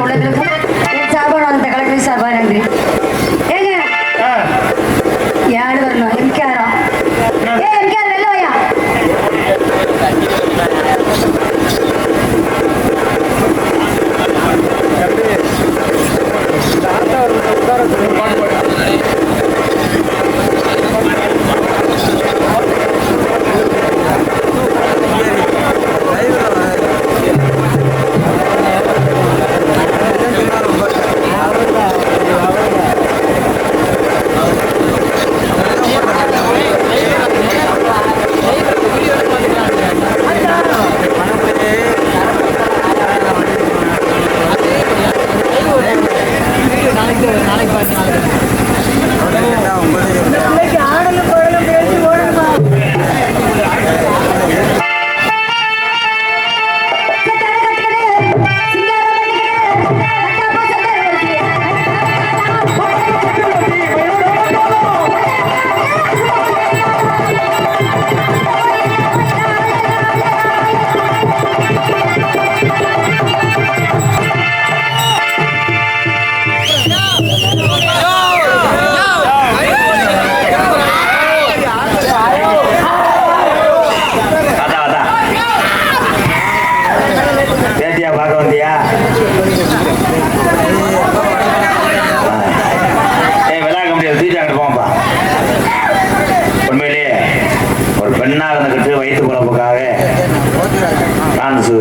உள்ளங்களுக்கு என் சார்பாக அந்த கலெக்டர் சார்பாக நன்றி. ஏங்க யாரு வரணும்? எம்கேஆரா? எம்கேஆர் வெளில வாயா.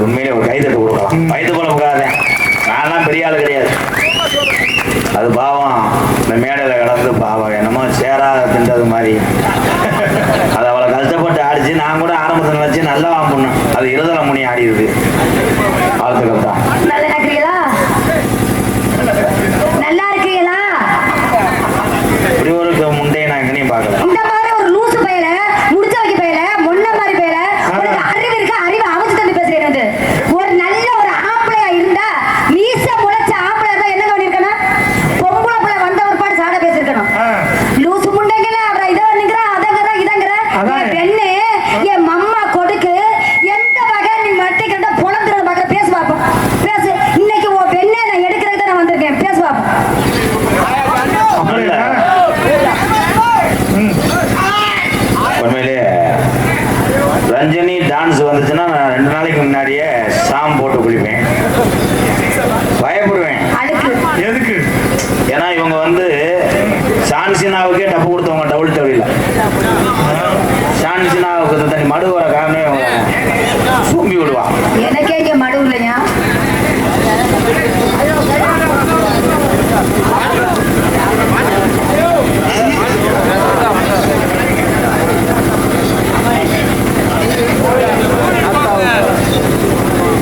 உண்மையிலே ஒரு கைதட்டு கொடுக்கலாம். வயிற்று குழம்புக்காக நான்லாம் பெரிய ஆள் கிடையாது. அது பாவம் இந்த மேடையில் கிடந்து பாவம் என்னமோ சேராக தின்றது மாதிரி அது அவளை கஷ்டப்பட்டு ஆடிச்சு. நான் கூட ஆரம்பத்தில் நினச்சி நல்லா வாங்கணும். அது இருதலை முனி ஆடி இருக்கு. வாழ்த்துக்கள் தான். நல்லா இருக்கிறீங்களா? நல்லா இருக்கீங்களா? இப்படி ஒரு முண்டையை நான் எங்கனையும் பார்க்கல. இந்த மாதிரி ஒரு லூசு பையல, முடிச்ச வைக்க பையல, முன்ன மாதிரி பையல, அறிவு இருக்கு, அறிவு அமைச்சு தந்து பேசுறது. ஒரு நல்ல ஒரு ஆம்பளையா இருந்தா மீச முளைச்ச ஆம்பளை தான் என்ன பண்ணிருக்கணும்? பொம்பளை பிள்ளை வந்த ஒரு பாடு சாட பேசிருக்கணும். லூசு முண்டைங்கள அவரை இதை வந்துங்கிற அதங்கிற இதங்கிற பெண்ணு என் மம்மா கொடுக்கு எந்த வகை நீ மட்டிக்கிறத பொழந்துறது பார்க்க பேசு பார்ப்போம். பேசு. இன்னைக்கு உன் பெண்ணை நான் எடுக்கிறதுக்கு நான் வந்திருக்கேன். பேசு பார்ப்போம். உண்மையிலே ரஞ்சனி டான்ஸ் வந்துச்சுன்னா நான் 2 நாளைக்கு முன்னாடியே சாம் போட்டு குளிப்பேன். பயப்படுவேன். எதுக்கு? ஏன்னா இவங்க வந்து சான்சினாவுக்கே டப்பு கொடுத்தவங்க டபுள் டபுள். சான்சினாவுக்கு தண்ணி மடு வர காரணமே அவங்க சூம்பி விடுவான். எனக்கே இங்க மடு இல்லையா?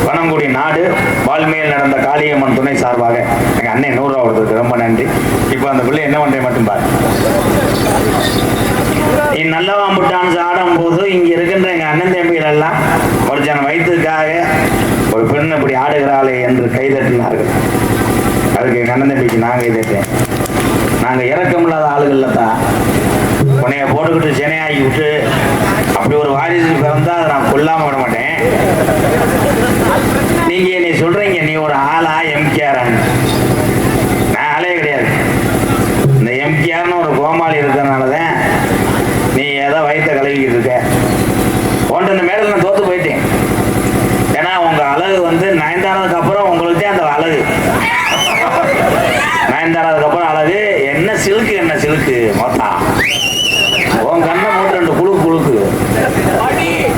பனங்குடி நாடு வால்மேல் நடந்த காளியம்மன் துணை சார்பாக எங்கள் அண்ணன் 100 ரூபா கொடுத்ததுக்கு ரொம்ப நன்றி. இப்போ அந்த பிள்ளை என்ன பண்ணுறேன் மட்டும் பாரு. நீ நல்லவாம்பு டான்ஸ் ஆடும்போது இங்கே இருக்கின்ற எங்கள் அண்ணன் தம்பிகள் எல்லாம் ஒரு ஜன வயிற்றுக்காக ஒரு பெண் இப்படி ஆடுகிறாளே என்று கைதட்டினார்கள். அதுக்கு எங்கள் அண்ணன் தம்பிக்கு நான் கைதட்டேன். நாங்கள் இறக்கமில்லாத ஆளுகளில் தான் உன்னைய போட்டுக்கிட்டு சென்னையாக்கி விட்டு அப்படி ஒரு வாரிசு பிறந்தா அதை நான் கொல்லாம விட மாட்டேன். நீங்க என்னை சொல்றீங்க நீ ஒரு ஆளா எம்கேஆரான்னு. நான் ஆளே கிடையாது. இந்த எம்கேஆர்னு ஒரு கோமாளி இருக்கிறதுனாலதான் நீ ஏதோ வயிற்ற கழுவிக்கிட்டு இருக்க. ஒன்று இந்த மேடல் நான் தோத்து போயிட்டேன். ஏன்னா உங்க அழகு வந்து நயன்தாராதுக்கு அப்புறம் உங்களுக்கு தான் அந்த அழகு. நயன்தாராதுக்கு அப்புறம் அழகு என்ன சில்கு, என்ன சில்கு மொத்தம் உன் கண்ணை மூட்டு 2 குழுக்கு குழுக்கு.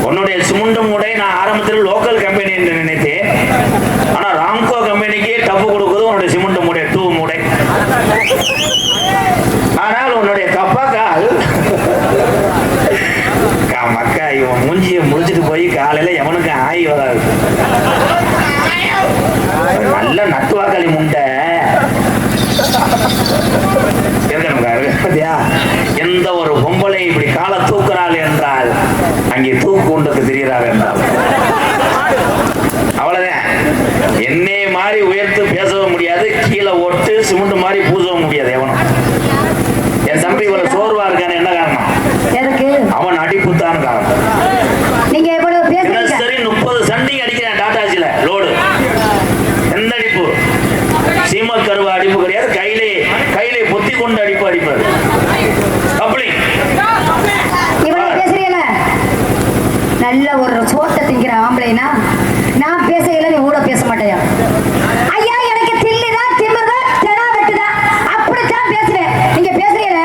உன்னுடைய சிமுண்டு மூடை நான் ஆரம்பத்தில் லோக்கல் கம்பெனி என்று நினைத்தேன். ஆனா ராம்கோ கம்பெனிக்கே டப்பு கொடுக்குறது உன்னுடைய சிமுண்டு மூடை 2 மூடை. ஆனால் உன்னுடைய கப்பாக்கால் மக்கா இவன் மூஞ்சியை முடிச்சுட்டு போய் காலையில எவனுக்கு ஆய் வராது. நல்ல நட்டுவாக்காளி முண்டை எந்த ஒரு பொம்பளை இப்படி காலை தூக்குறாள் என்றால் அங்கே தூக்கு உண்டக்கு தெரிகிறாள் என்றால் அவ்வளவுதான். என்னை மாதிரி உயர்த்து பேசவும் முடியாது, கீழே ஒட்டு சிமெண்ட் மாதிரி பூசவும் முடியாது எவனும். என் தம்பி இவ்வளவு சோர்வா இருக்கான்னு என்ன காரணம்? அவன் அடிப்புத்தான் காரணம். நீங்க சரி 30 சண்டிங் அடிக்கிறேன் டாடாஜில லோடு. எந்த அடிப்பு? நான் பேசல நீ கூட பேச மாட்டேயா ஐயா எனக்கு தில்லுதான் திமிர்தான் தெனா வெட்டுதான் அப்படித்தான் பேசுவேன் நீங்க பேசுறீல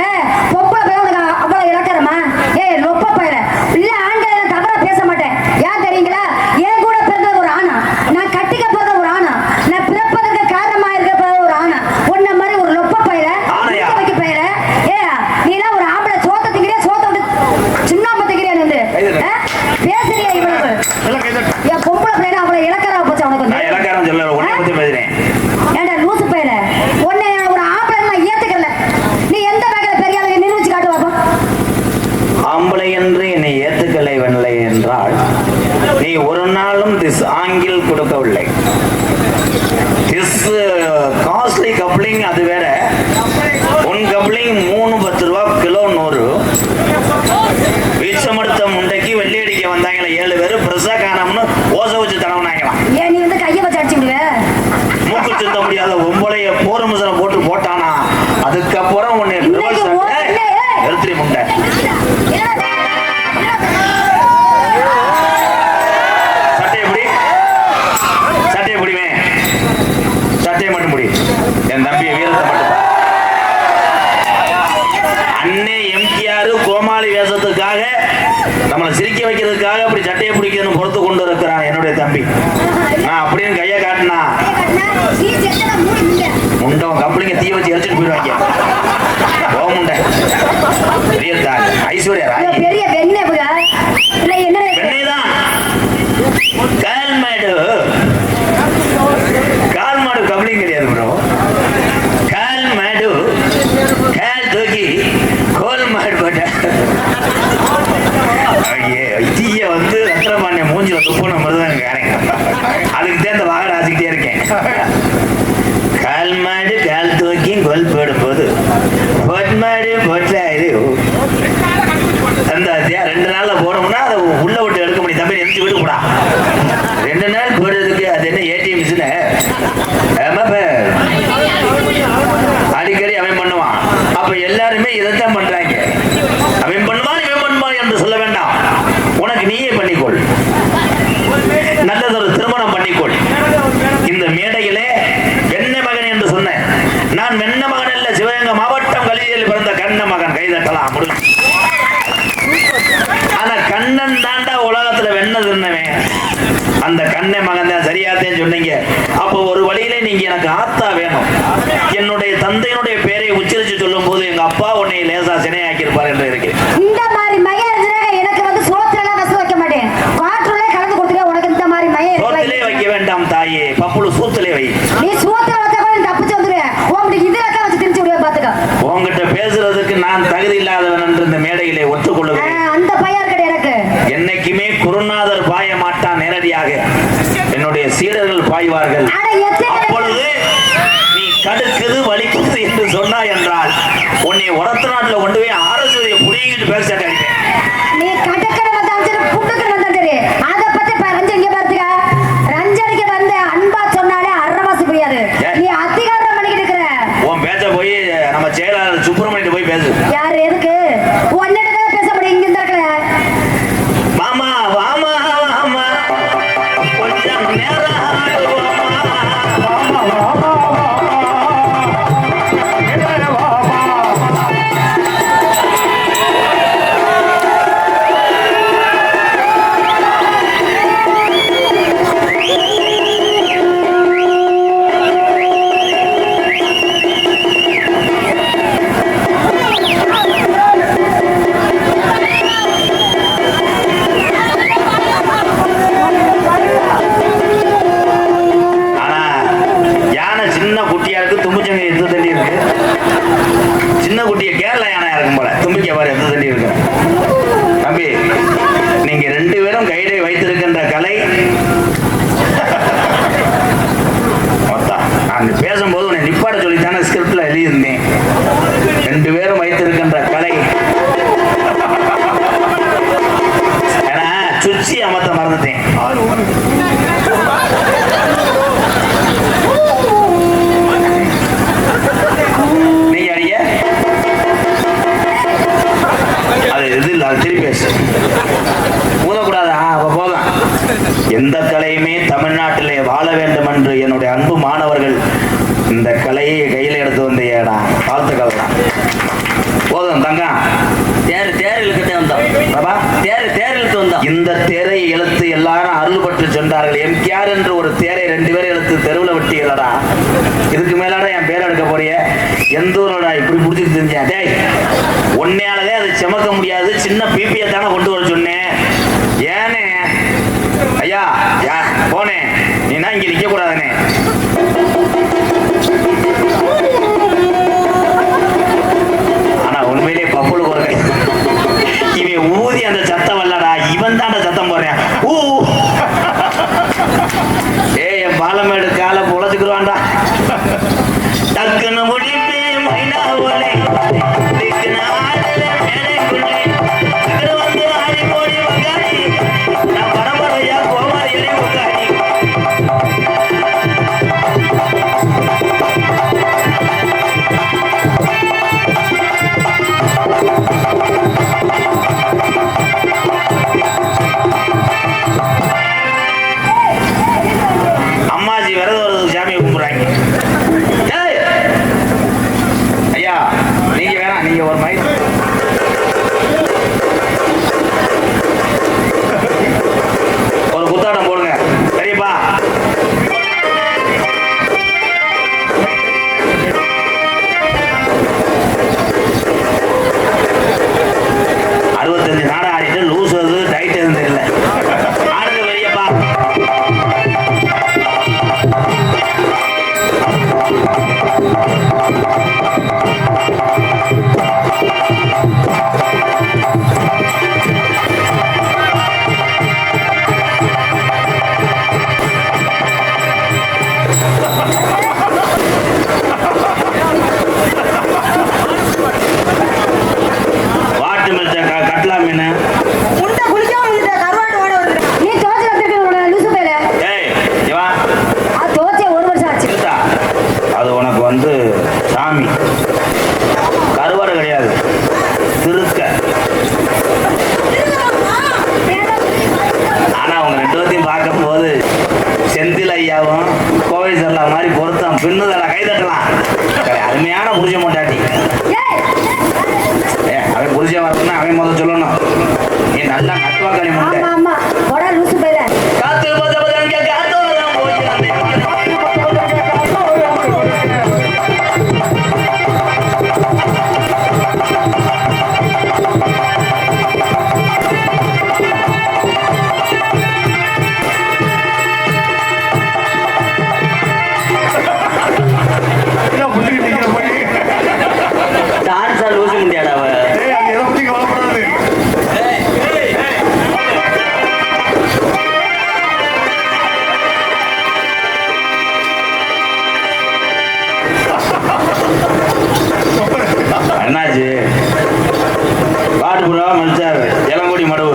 பொம்பளை பையன் உனக்கு அவ்வளவு இலக்கறமா ஏய் லொப்ப பையல இல்ல ஆண்களை நான் தவறா பேச மாட்டேன் யார் தெரியுங்களா என் கூட பிறந்தது ஒரு ஆணா நான் கட்டிக்க போறது ஒரு ஆணா நான் பிறப்பதற்கு காரணமா இருக்க ஒரு ஆணா உன்ன மாதிரி ஒரு லொப்ப பையல வைக்க பையல ஏ நீ எல்லாம் ஒரு ஆம்பளை சோத்த திங்கிறியா சோத்த விட்டு சுண்ணாம்பு திங்கிறியா வந்து பேசுறியா இவ்வளவு என் பொம்பளை பையனா அவ்வளவு இலக்கறா போச்சு உனக்கு வந்து இலக்காரம் சொல்ல உன்னை பத்தி பேசுறேன் ஏண்டா லூசு பையல உன்னை ஒரு ஆம்பளை நான் ஏத்துக்கல நீ எந்த வகையில பெரிய ஆளுங்க நிரூபிச்சு காட்டு பாப்போம் ஆம்பளை என்று என்னை ஏத்துக்கலைவனில்லை என்றால் நீ ஒரு நாளும் திஸ் ஆங்கில் கொடுக்கவில்லை திஸ் காஸ்ட்லி கப்ளிங் அது வேற உன் கப்ளிங் 3-10 ரூபா கிலோ 100 வீச்சமடுத்த முண்டைக்கு வெள்ளி அடிக்க வந்தாங்களா 7 பேர் பிரசா காணம்னு ஓசை வச்சு தடவுனாங்களாம் ஏன் நீ வந்து கையை வச்சு அடிச்சு விடுவ மூக்கு சுத்த முடியாத ஒம்பளைய போற முசல போட்டு போட்டானா அதுக்கப்புறம் உன்னை எழுத்திரி முண்டை சட்டையை பிடிவேன் சட்டையை மட்டும் பிடி என் தம்பியை வீரத்தை மட்டும் அன்னை எம்ஜிஆர் கோமாளி வேஷத்துக்காக நம்மளை சிரிக்க வைக்கிறதுக்காக அப்படி சட்டையை பிடிக்கணும்னு பொறுத்து கொண்டு இருக்கிறான் என்னுடைய தம்பி நான் அப்படின்னு கையை காட்டினா முண்டம் கப்பலிங்க தீ வச்சு எரிச்சிட்டு போயிடுவாங்க முண்டை பெரிய ஐஸ்வர்யா ராய் பெரிய வெண்ணெய் இல்ல என்ன வெண்ணெய் தான் கால் மாடு கபலிங் கிடையாது ப்ரோ கால் மாடு கால் தூக்கி கோல் மாடு போட்ட தீய வந்து ரத்னபாண்டிய மூஞ்சில துப்புன மருதாங்க காரங்க அதுக்கு சேர்ந்த வாகன ஆசிக்கிட்டே இருக்கேன் கால் மாடு கால் தூக்கி கோல் போடும்போது பொன்மாடு பொட்டாயிரு அந்த 2 நாள்ல போனோம்னா அதை உள்ள விட்டு எடுக்க முடியும் தம்பி எரிஞ்சு விட்டு கூடா 2 நாள் போடுறதுக்கு அது என்ன ஏடிஎம் மிஷின அடிக்கடி அவன் பண்ணுவான் அப்ப எல்லாருமே இதைத்தான் பண்றாங்க அவன் பண்ணுவான் இவன் பண்ணுவான் என்று சொல்ல வேண்டாம் உனக்கு நீயே பண்ணிக்கொள் நல்லதொரு திருமணம் பண்ணிக்கொள் இந்த மேடையிலே வெண்ண மகன் என்று சொன்னேன் நான் வெண்ண மகன் அல்ல சிவகங்கை மாவட்டம் கலியில் பிறந்த கண்ண மகன் கைதட்டலாம் முடியும் ஆனா கண்ணன் தாண்டா உலகத்துல வெண்ண தின்னவன் அந்த கண்ணை மகன் தான் சரியாத்தேன்னு சொன்னீங்க அப்போ ஒரு வழியில நீங்க எனக்கு ஆத்தா வேணும் என்னுடைய தந்தையினுடைய பேரை உச்சரிச்சு சொல்லும் போது எங்க அப்பா உன்னை லேசா சினையாக்கி இருப்பார் என்று இருக்கு இந்த மாதிரி மகன் எனக்கு வந்து சோத்துல எல்லாம் வசூல் வைக்க மாட்டேன் காற்றுல கலந்து கொடுத்துக்க உனக்கு இந்த மாதிரி மகன் சோத்திலே வைக்க வேண்டாம் தாயே பப்புளு சூத்திலே வை நீ சோத்துல வச்சா கூட தப்பிச்சு வந்துருவேன் உங்களுக்கு இதுல தான் வச்சு திரிச்சு விடுவேன் பாத்துக்க உங்ககிட்ட பேசுறதுக்கு நான் தகுதி இல்லாதவன் என்று இந்த மேடையிலே ஒத்துக்கொள்ளுகிறேன் அந்த பையன் கிடையாது எனக்கு என்னைக்குமே குருநாதர் பாய மாட்டான் நேரடியாக என்னுடைய சீடர்கள் பாய்வார்கள் அப்பொழுது நீ கடுக்குது வலிக்குது என்று சொன்னா என்றால் உன்னை உரத்த நாட்டுல கொண்டு போய் ஆரோக்கிய புடிங்கிட்டு பேச நீ கடற்கரை வந்தாலும் சரி புட்டுக்கு வந்தாலும் சரி அதை பத்தி ரஞ்சனிக்கு பாத்துக்க ரஞ்சனிக்கு வந்து அன்பா சொன்னாலே அறவாசி புரியாது நீ அதிகாரம் பண்ணிக்கிட்டு இருக்கிற உன் பேச்ச போய் நம்ம செயலாளர் சுப்பிரமணியன் போய் பேசு யாரு எதுக்கு ஒன்னிட்டு பேச முடியும் இங்க இருக்கிற மாமா வாமா வாமா கொஞ்சம் நேரம் தமிழ்நாட்டிலே வாழ வேண்டும் என்று என்னுடைய அன்பு மாணவர்கள் இந்த கலையை கையில் எடுத்து வந்தீங்கடா. வாழ்த்துக்கள் தான். போதும் தங்கம். தேர் இழுக்கட்டே வந்தோம் பாபா. தேர் இழுத்து வந்தோம். இந்த தேரை இழுத்து எல்லாரும் அருள் பட்டு சென்றார்கள். எம்கேஆர் என்று ஒரு தேரை 2 பேரை இழுத்து தெருவில் விட்டீங்களடா. இதுக்கு மேலாட என் பேர் எடுக்க போறிய? எந்த ஊரோட இப்படி பிடிச்சிட்டு தெரிஞ்சேன்? டேய், உன்னையாலதே அது செமக்க முடியாது. சின்ன பிபியை தானே கொண்டு வர சொன்னேன். ஏனே ஐயா போனே, நீனா இங்க நிக்க கூடாதுனே. ஆனா உண்மையிலே பப்புளுக்கு ஒரு இவன் ஊதி அந்த சத்தம் வரலடா, இவன் தான் சத்தம் போடுறேன். என் பாலமேடு காலை பொழைச்சுக்குருவான்டா. டக்குன்னு முடிப்பே மைனா போலே நான் பரம்பரையா கோமாரி எலி உட்காரி. அம்மாஜி விரதம் வருது, சாமியை கும்பிடுறாங்க. ஐயா நீங்க வேணாம், நீங்க ஒரு மைக் ஒரு குத்தாட்டம் போடுங்க சரிப்பா. அறுபத்தஞ்சு நாடா ஆடிட்டு லூஸ் வந்து டைட் எதுவும் தெரியல. ஆடுங்க பெரியப்பா. வாட்டு மில்ச்ச கட்லா மீன். நீ தோச்சு வந்திருக்க லூசு பேல. ஏய் இவா அது தோச்சே 1 வருஷம் ஆச்சு. இருக்கா? அது உனக்கு வந்து சாமி கருவாடு கிடையாது, திருக்க. ஆனா அவங்க 2 பேர்த்தையும் பார்க்கும் போது செந்தில் ஐயாவும் கோவை சரலா மாதிரி பொருத்தம். பின்னுதல கைதட்டலாம். அருமையான புரிஞ்ச மாட்டாட்டி. அவன் புரிஞ்ச வரணும்னா அவன் முதல் சொல்லணும். நீ நல்லா கட்டுவா களி முட்டை. ஆமா ஆமா போடா லூசு பேல. காத்து பதபதங்க காத்தோரம் போயிரானே. டான்ஸா லூசு முடியாடா அவ. என்னாச்சு? காட்டுப்புறா மச்சாரு இளங்கோடி மடவு